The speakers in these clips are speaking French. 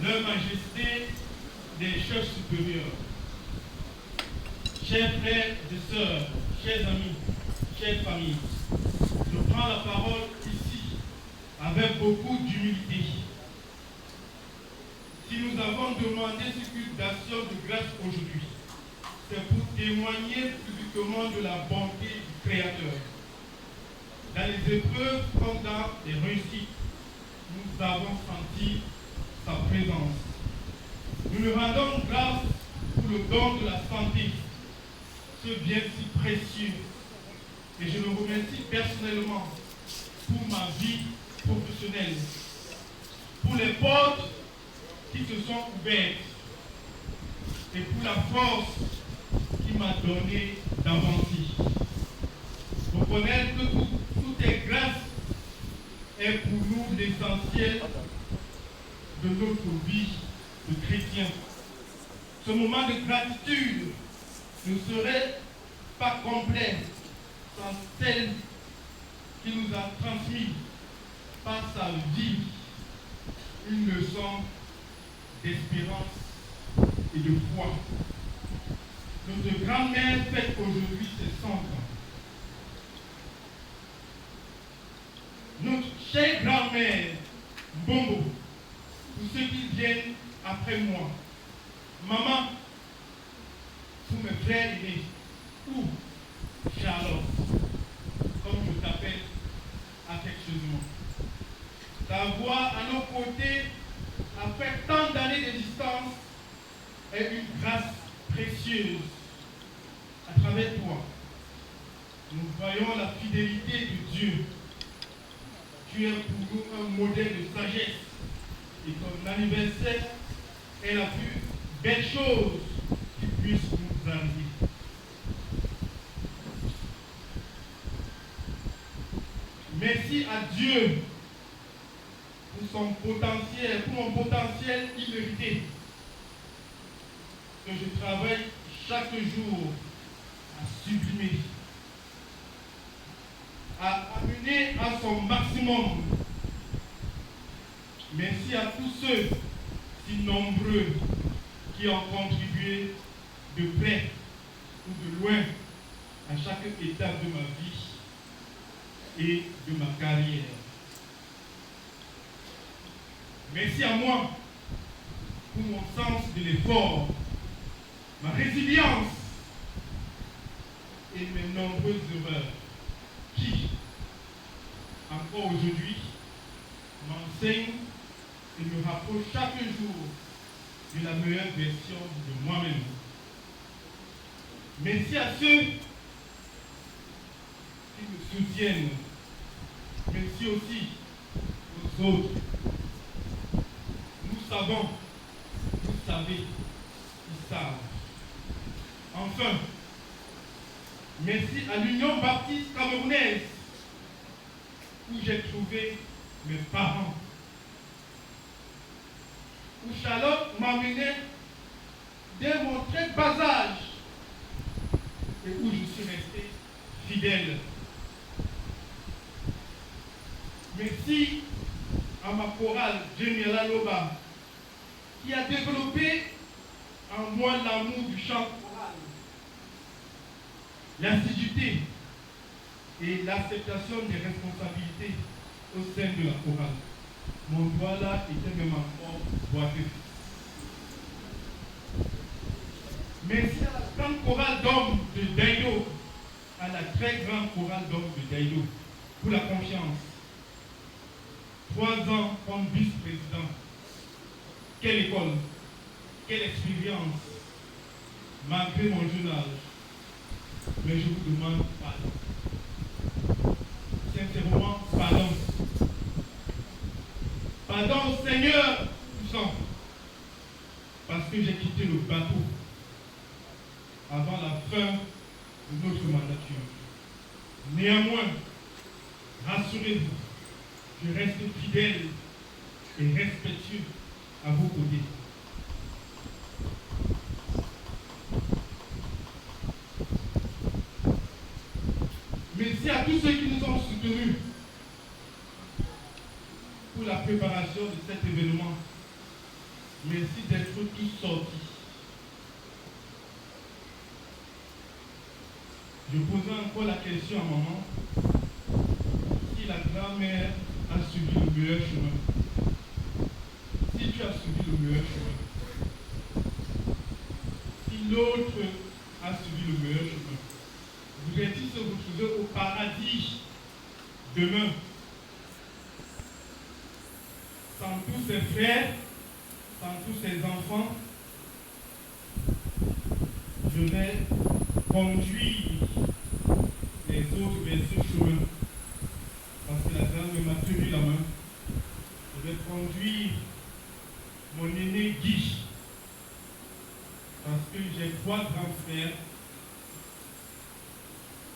Leur Majesté des chefs supérieurs, chers frères et sœurs, chers amis, chères familles, je prends la parole ici avec beaucoup d'humilité. Si nous avons demandé ce culte d'action de grâce aujourd'hui, c'est pour témoigner publiquement de la bonté du Créateur. Dans les épreuves comme dans les réussites, nous avons senti sa présence. Nous nous rendons grâce pour le don de la santé, ce bien si précieux. Et je le remercie personnellement pour ma vie professionnelle, pour les portes qui se sont ouvertes et pour la force qui m'a donné d'avancer. Reconnaître que tout est grâce est pour nous l'essentiel de notre vie de chrétien. Ce moment de gratitude ne serait pas complet sans celle qui nous a transmis par sa vie une leçon d'espérance et de foi. Notre grand-mère fête aujourd'hui ses 100 ans. Notre chère grand-mère, Bongo, pour ceux qui viennent après moi, maman, pour mes frères aînés, ou Charlotte, comme je t'appelle affectueusement. Ta voix à nos côtés, après tant d'années d'existence, est une grâce précieuse. À travers toi, nous voyons la fidélité de Dieu. Tu es pour nous un modèle de sagesse. Et ton anniversaire est la plus belle chose qui puisse nous arriver. Merci à Dieu pour mon potentiel immérité, que je travaille chaque jour à sublimer, à amener à son maximum. Merci à tous ceux si nombreux qui ont contribué de près ou de loin à chaque étape de ma vie et de ma carrière. Merci à moi pour mon sens de l'effort, ma résilience et mes nombreuses erreurs qui, encore aujourd'hui, m'enseignent et me rapprochent chaque jour de la meilleure version de moi-même. Merci à ceux qui me soutiennent merci aussi aux autres. Nous savons, vous savez, ils savent. Enfin, merci à l'Union baptiste camerounaise où j'ai trouvé mes parents. Où Charlotte m'a mené dès mon très bas âge et où je suis resté fidèle. Merci à ma chorale Djemiela Loba qui a développé en moi l'amour du chant choral, l'assiduité et l'acceptation des responsabilités au sein de la chorale. Mon doigt là était même encore boiteux. Merci à la grande chorale d'hommes de Daïdo, à la très grande chorale d'hommes de Daïdo, pour la confiance. 3 ans comme vice-président. Quelle école, quelle expérience, malgré mon jeune âge. Mais je vous demande pardon. Sincèrement, pardon. Pardon au Seigneur puissant, parce que j'ai quitté le bateau avant la fin de notre mandature. Néanmoins, rassurez-vous, je reste fidèle et respectueux à vos côtés. Merci à tous ceux qui nous ont soutenus pour la préparation de cet événement. Merci d'être tous sortis. Je posais encore la question à maman si la grand-mère a suivi le meilleur chemin. Si tu as suivi le meilleur chemin. Si l'autre a suivi le meilleur chemin. Voudrait-il se retrouver au paradis demain sans tous ses frères, sans tous ses enfants? Je vais conduire les autres vers ce chemin. Parce que la dame m'a tenu la main. Je vais conduire mon aîné Guy. Parce que j'ai 3 grands frères.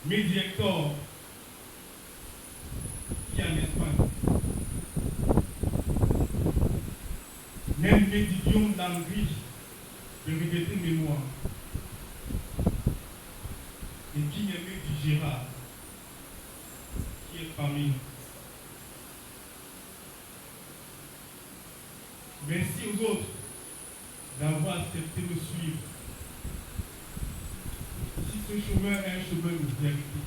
Mehdi Hector, qui est en Espagne. Même Mehdi Guillaume Langui, de regretter mémoire. Et qui est Mehdi Gérard, qui est parmi nous. Merci aux autres d'avoir accepté de suivre. Si ce chemin est un chemin de vérité,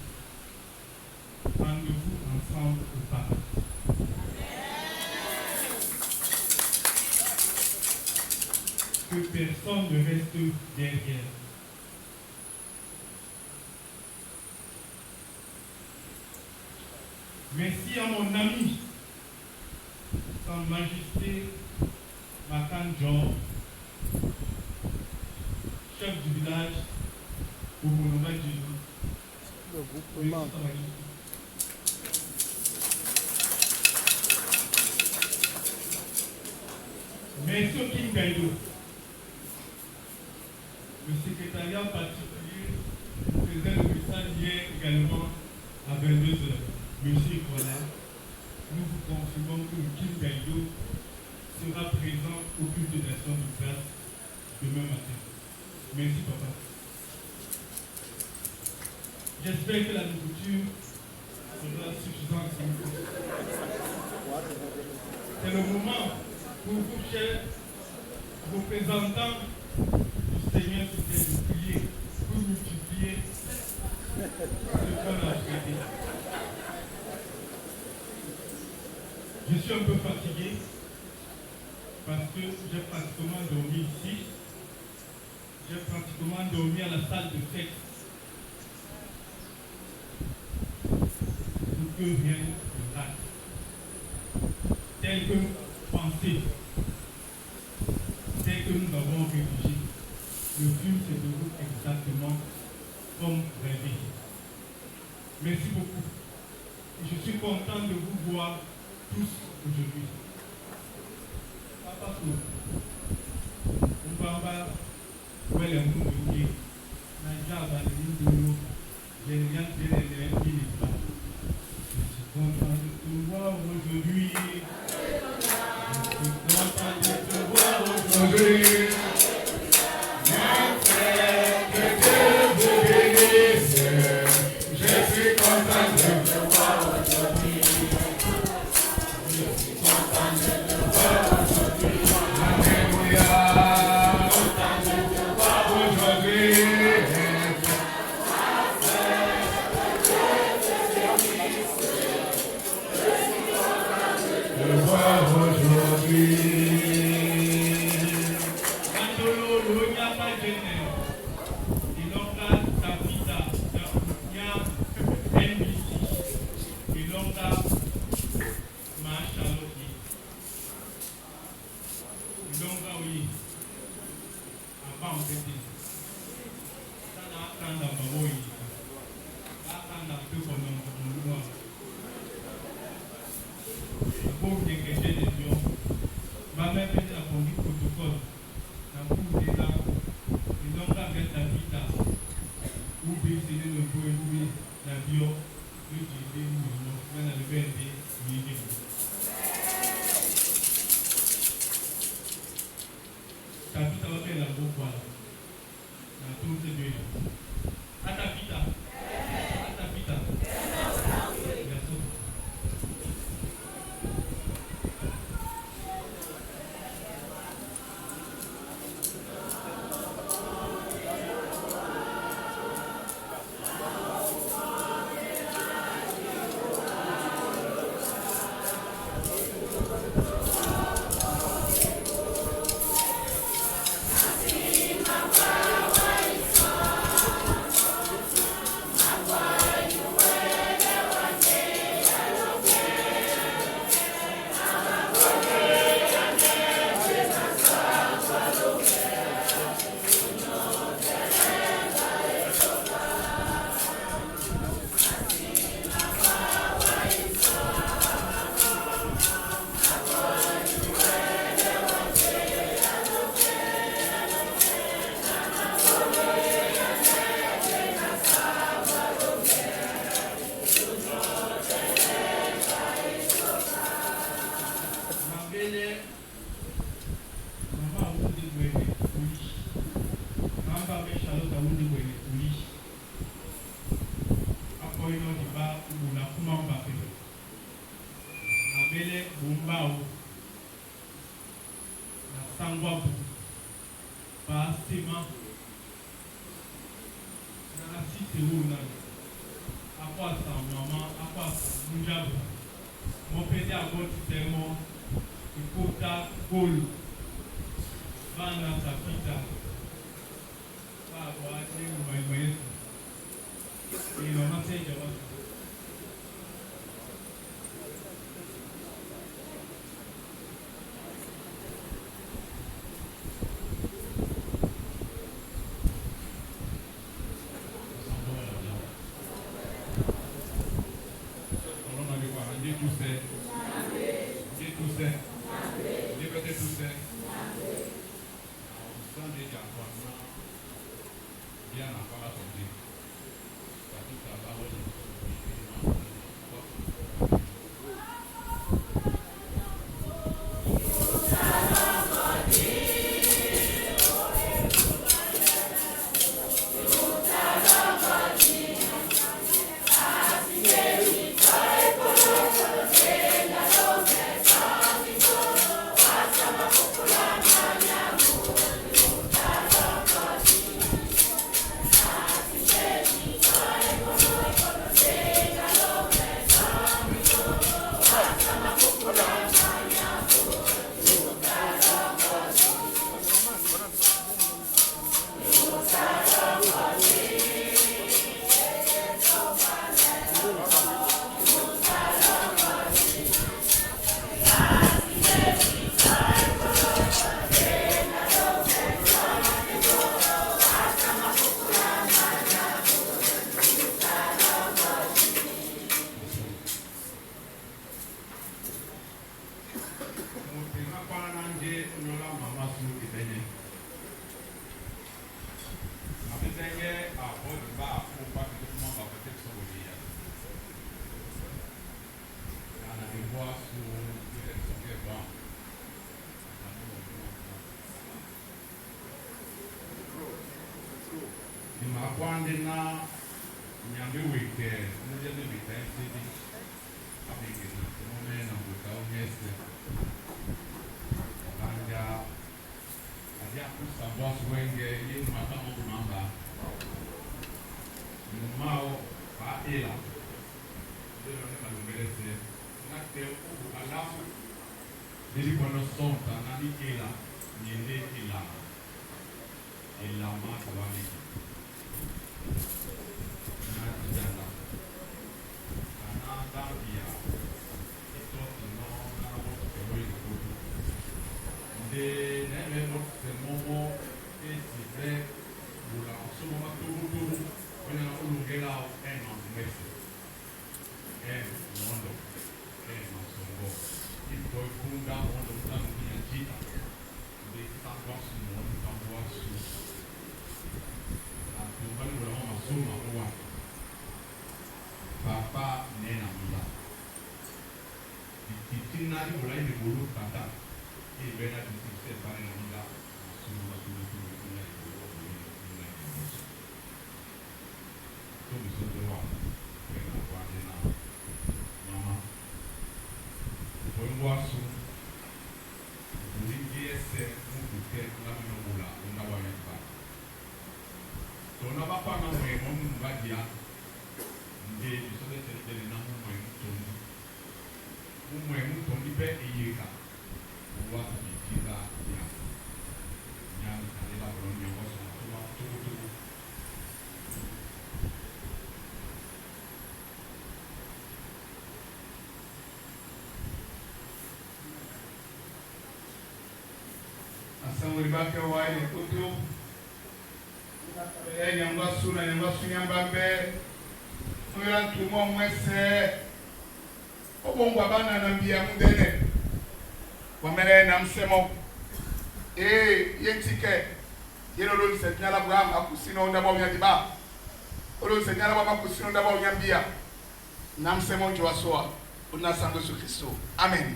rendez-vous ensemble au paradis. Que personne ne reste derrière. Merci à mon ami, Sa Majesté Makan John, chef du village au monument du groupement. Merci au King Daïdo. Le secrétariat particulier faisait le message hier également à 22h. Monsieur, voilà, nous vous confirmons que le King Daïdo sera présent au culte de l'action de grâce demain matin. Merci, papa. J'espère que la nourriture sera suffisante. C'est le moment pour vous, chers représentants du Seigneur, c'était de prier pour multiplier ce qu'on a traité. Je suis un peu fatigué parce que j'ai pratiquement dormi ici. J'ai pratiquement dormi à la salle de sexe. Pour que rien ne rate. Tel que pensé, tel que nous avons rédigé, le film se déroule exactement comme rêvé. Merci beaucoup. Je Je suis content de vous voir tous aujourd'hui. Papa, on va où est le monde de Dieu? Najaba, le monde de l'eau. Je suis content de te voir aujourd'hui. Je suis content de te voir aujourd'hui. Mon frère, que Dieu vous bénisse. Je suis content de te voir aujourd'hui. Je suis content de te voir aujourd'hui. Alléluia. Content de te voir aujourd'hui. Kalandena, Nyambe Wake, Nadian Wake, City, Abigina, Momen of the Kaunese, Banga, Adiakusa Boss Wenge, in Matamu Mamba, Mao, Paela, they don't have a medicine, not the Alafu, they want to sonta, Nani Ela, Nile Ela, Ela Matwani. Papa nena mula. Itinari mulai dibulu kata. Bena disisir pada mula. Semua tuh mulai mulai. Itu bisa terwak. Bena wadena. Mama. Pembuasu. Buli biasa mungkin lama mula. Unda banyak pak. Tona bapa nama emon badia. Dia bisa jadi nama umum di PIK buat kita yang adalah orang yang waktu asal berbagi wajib itu yang basunya babe orang tua mwese obongo abana nambia mudene wamele na msemo yentike yelo lo senyala bwa akusino ndabaonyadiba olo senyala bwa akusino ndaba onyambia na msemo njoasoa unasango Yesu Kristo amen.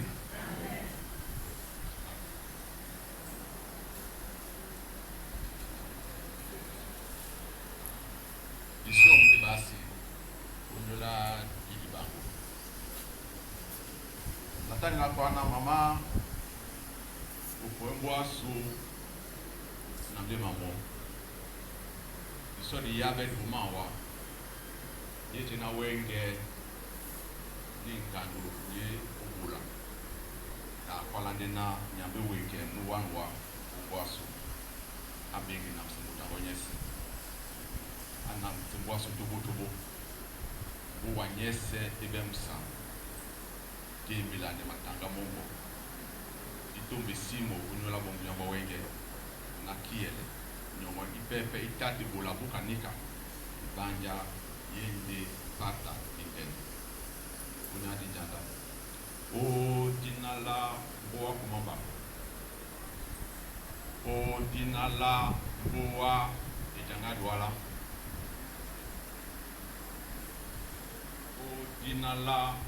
Natanga kwa na mama upoembwa su na mde mamo iso di yabe dumawa yete na wenge ni nkandulu ye ubula ta kwala ndena nyambe wenge nuwanwa ubwasu abegi na msimuta wanyesi ana msimbwasu tubu buwanyese ibemsa Bilane matanga mongo itumbi simo unyola bombu ya wenge na kiele nyoma ipepe itati bula buka nika banja yende pata iten unyadi janda o dinala boa kumamba o dinala boa ejanga wala o dinala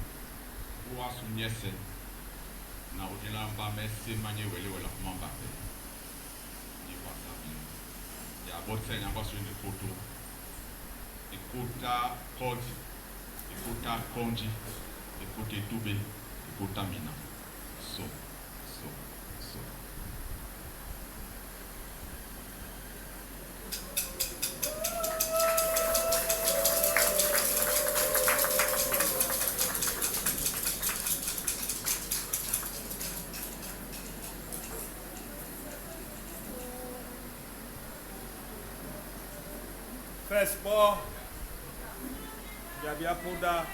wasu nyese na udila mba mesi manye wele kumamba ni wasabi ya bote nyamba su ni foto ikuta kodi ikuta konji ikute tube ikuta mina so Sport, Jabia Pouda,